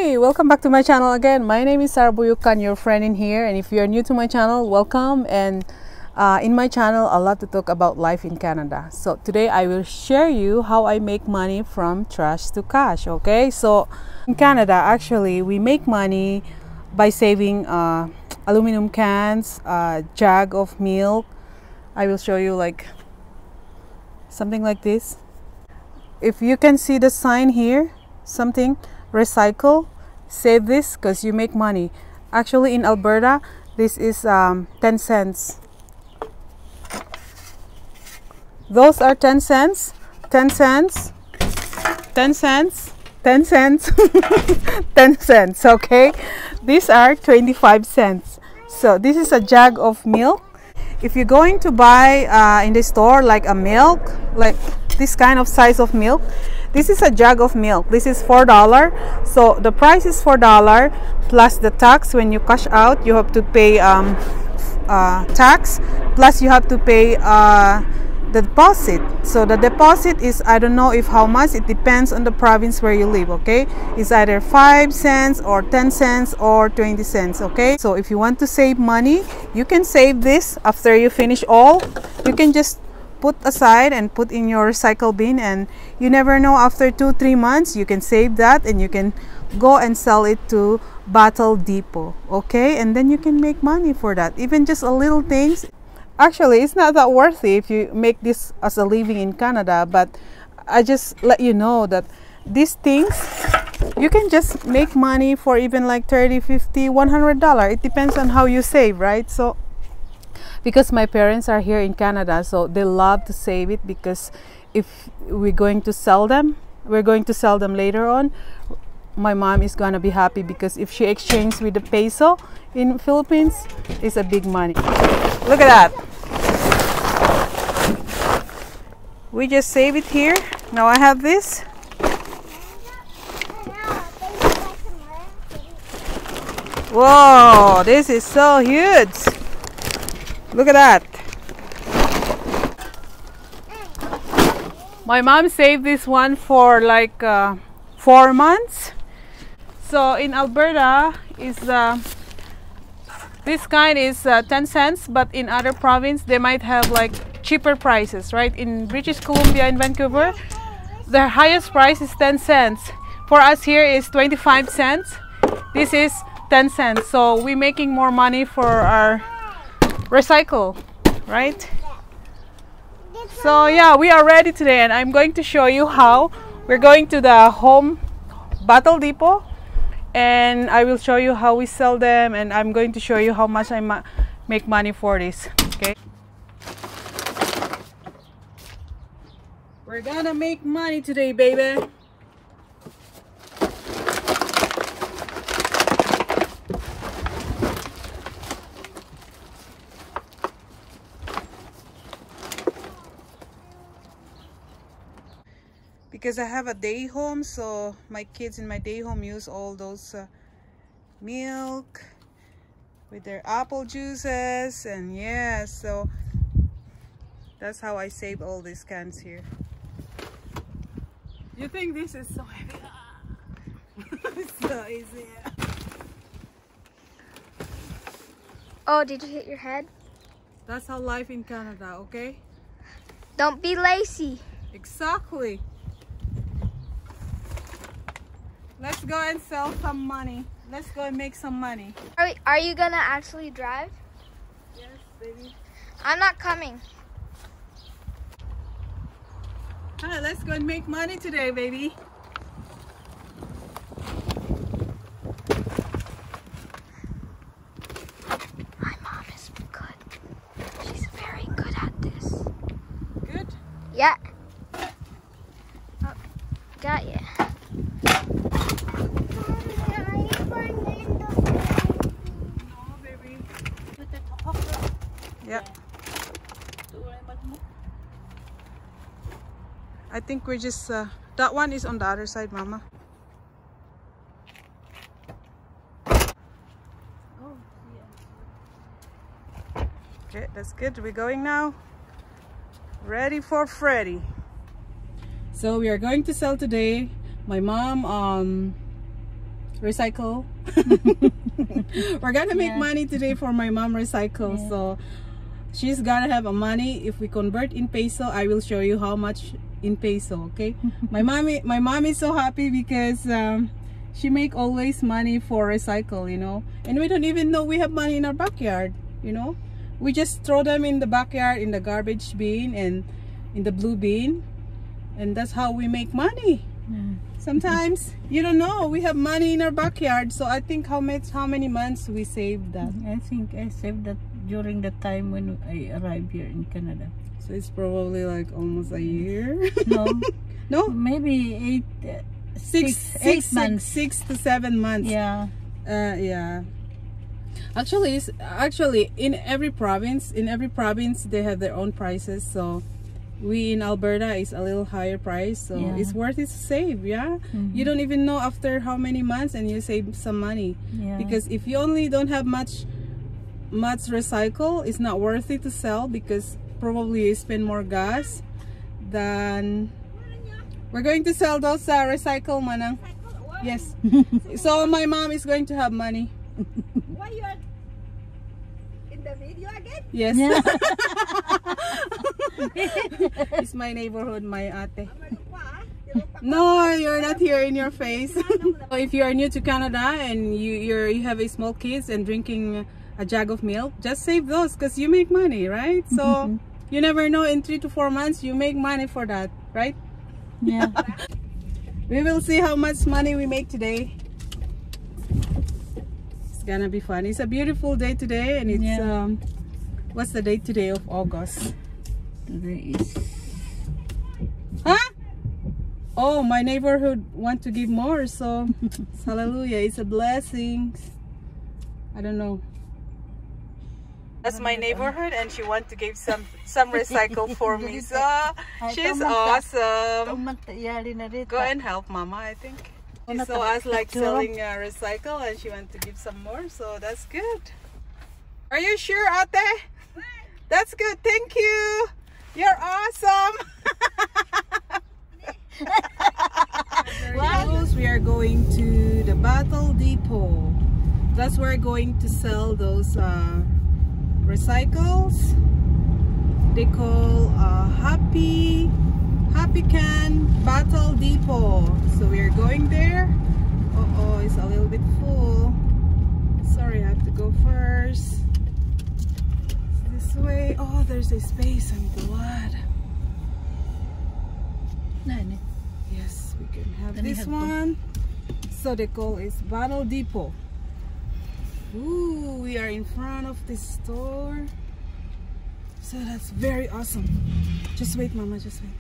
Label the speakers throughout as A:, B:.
A: Hey, welcome back to my channel again. My name is Sarah Buyukan, your friend in here, and if you are new to my channel, welcome. And in my channel, I love to talk about life in Canada. So today I will share you how I make money from trash to cash. Okay, so in Canada, actually we make money by saving aluminum cans, jug of milk. I will show you like something like this. If you can see the sign here, something recycle, save this because you make money. Actually in Alberta, this is 10 cents. Those are 10 cents, 10 cents, 10 cents, 10 cents, 10 cents, okay? These are 25 cents. So this is a jug of milk. If you're going to buy in the store like a milk, like this kind of size of milk, this is a jug of milk. This is $4. So the price is $4 plus the tax. When you cash out, you have to pay tax, plus you have to pay the deposit. So the deposit is, I don't know if how much, it depends on the province where you live, okay? It's either 5 cents or 10 cents or 20 cents, okay? So if you want to save money, you can save this. After you finish all, you can just put aside and put in your recycle bin, and you never know, after 2-3 months you can save that and you can go and sell it to Bottle Depot, okay? And then you can make money for that, even just a little things. Actually, it's not that worthy if you make this as a living in Canada, but I just let you know that these things you can just make money for even like $30, $50, $100. It depends on how you save, right? So because my parents are here in Canada, so they love to save it, because if we're going to sell them, later on, my mom is gonna be happy, because if she exchanges with the peso in Philippines, it's a big money. Look at that. We just save it here. Now I have this. Whoa, this is so huge. Look at that. My mom saved this one for like 4 months. So in Alberta is this kind is 10 cents, but in other province they might have like cheaper prices, right? In British Columbia, in Vancouver, the highest price is 10 cents. For us here is 25 cents. This is 10 cents. So we're making more money for our recycle, right? So yeah, we are ready today, and I'm going to show you how. We're going to the home Bottle Depot, and I will show you how we sell them, and I'm going to show you how much I make money for this, okay? We're gonna make money today, baby. Because I have a day home, so my kids in my day home use all those milk with their apple juices, and yeah, so that's how I save all these cans here. You think this is so heavy? It's so easy.
B: Oh, did you hit your head?
A: That's how life in Canada, okay?
B: Don't be lazy.
A: Exactly. Let's go and sell some money. Let's go and make some money.
B: Are you gonna actually drive?
A: Yes, baby.
B: I'm not coming.
A: Alright, let's go and make money today, baby.
B: My mom is good. She's very good at this.
A: Good?
B: Yeah. Oh, got you.
A: Yeah. I think we're just, that one is on the other side, Mama. Oh, yeah. Okay, that's good. We're going now. Ready for Freddy. So we are going to sell today. My mom recycle. We're gonna make money today for my mom recycle. So she's gonna have a money. If we convert in peso, I will show you how much in peso. Okay. my mom is so happy because she make always money for recycle, you know, and we don't even know we have money in our backyard, you know. We just throw them in the backyard, in the garbage bin and in the blue bin, and that's how we make money. Sometimes you don't know we have money in our backyard. So I think how many months we saved that.
C: I think I saved that during the time when I arrived here in Canada.
A: So it's probably like almost a year.
C: No, maybe 8 months. 6 to 7 months.
A: Yeah. Actually, in every province, they have their own prices. So we in Alberta is a little higher price, so it's worth it to save. You don't even know after how many months, and you save some money. Because if you only don't have much recycle, it's not worth it to sell, because probably you spend more gas than. We're going to sell those recycle, Manang. Yes. So my mom is going to have money.
D: Why you are in the video again?
A: Yes. It's my neighborhood, my ate. No, you're not here in your face. If you are new to Canada and you have a small kids and drinking a jug of milk, just save those, because you make money, right? So you never know, in 3 to 4 months you make money for that, right?
C: Yeah.
A: We will see how much money we make today. It's gonna be fun. It's a beautiful day today, and it's what's the date today of August?
C: Today is
A: oh, my neighborhood want to give more, so hallelujah, it's a blessing. I don't know. That's my neighborhood, and she want to give some recycle for me, so she's awesome. Go and help Mama, I think. She saw us like selling recycle, and she want to give some more, so that's good. Are you sure, Ate? That's good, thank you. You're awesome. We are going to the Battle Depot. That's where we're going to sell those recycles. They call Happy Can Battle Depot. So we are going there. Oh, it's a little bit full. Sorry, I have to go first. This way. Oh, there's a space. I'm glad. Yes, we can have this one. So the call is Battle Depot. Ooh, we are in front of this store. So that's very awesome. Just wait, Mama, just wait.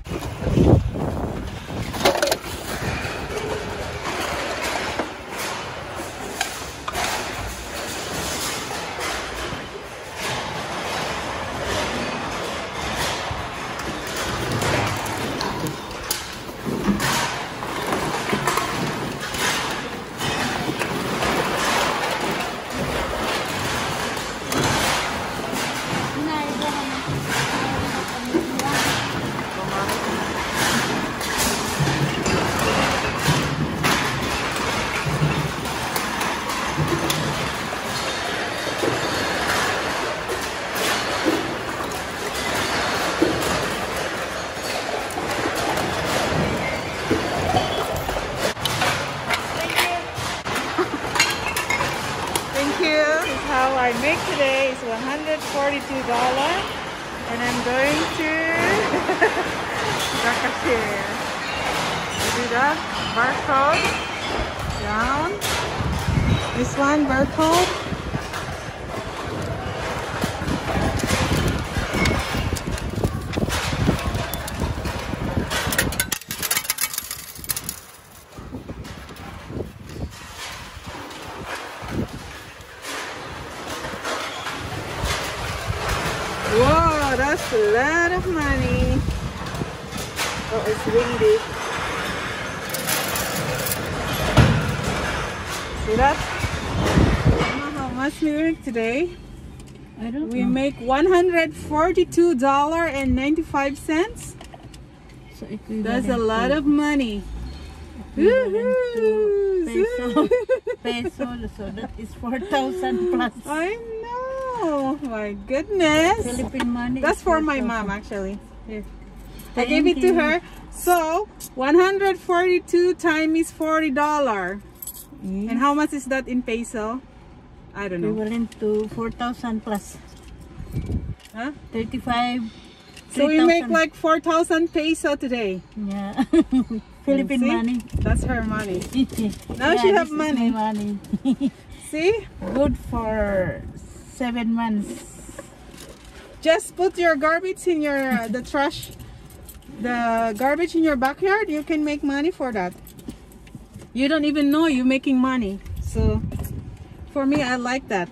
A: How I make today is $142, and I'm going to the cashier. Do that barcode down. This one barcode. Whoa, that's a lot of money. Oh, it's windy. See that? I don't know how much we make today.
C: I don't know.
A: We make $142.95.
C: So
A: that's a lot of money.
C: Equivalent to peso, so that is 4,000 plus.
A: I know. My goodness.
C: Philippine money.
A: That's
C: is
A: for my
C: 4,000.
A: mom actually. Here. I
C: Thank
A: gave it to
C: you.
A: her. So 142 times $40.
C: Yes.
A: And how much is that in peso? I don't know.
C: Equivalent to 4,000 plus.
A: Huh?
C: 35.
A: So we make
C: 3,000.
A: like 4,000 peso today.
C: Yeah. Philippine
A: See?
C: money.
A: That's her money. Now
C: Yeah,
A: she have
C: this is
A: money.
C: my money.
A: See?
C: Good for 7 months.
A: Just put your garbage in your the trash, the garbage in your backyard. You can make money for that. You don't even know you're making money. So for me, I like that.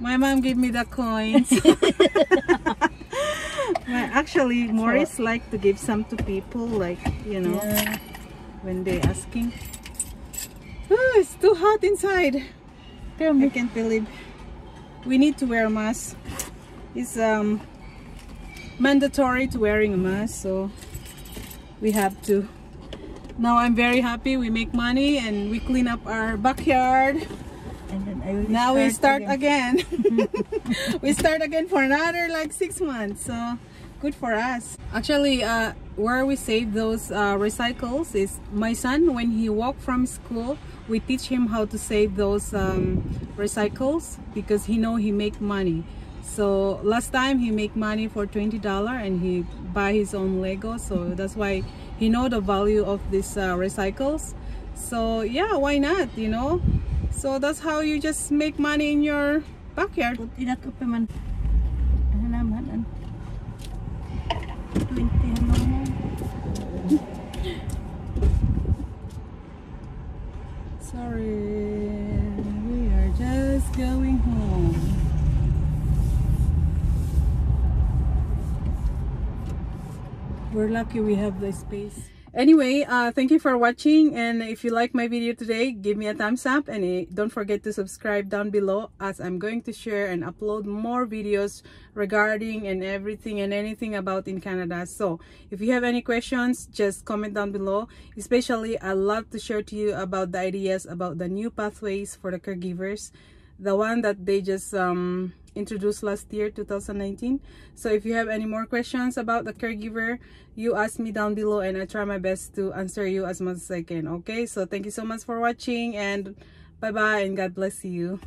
A: My mom gave me the coins. Actually, Maurice like to give some to people, like, you know,
C: Yeah.
A: when they asking. Oh, it's too hot inside.
C: Tell
A: I
C: me.
A: can't believe. We need to wear a mask. It's mandatory to wearing a mask, so we have to. Now I'm very happy. We make money and we clean up our backyard.
C: And then I will
A: Now we start again. We start again for another like 6 months. So good for us. Actually, where we save those recycles is my son. When he walk from school, we teach him how to save those recycles because he know he make money. So last time he make money for $20 and he buy his own Lego. So that's why he know the value of these recycles. So yeah, why not, you know? So that's how you just make money in your backyard. Sorry, we are just going home. We're lucky we have the space. Anyway, thank you for watching, and if you like my video today, give me a thumbs up, and don't forget to subscribe down below, as I'm going to share and upload more videos regarding and everything and anything about in Canada. So if you have any questions, just comment down below. Especially, I love to share to you about the ideas about the new pathways for the caregivers, the one that they just introduced last year, 2019. So if you have any more questions about the caregiver, you ask me down below and I try my best to answer you as much as I can. Okay, so thank you so much for watching, and bye bye, and God bless you.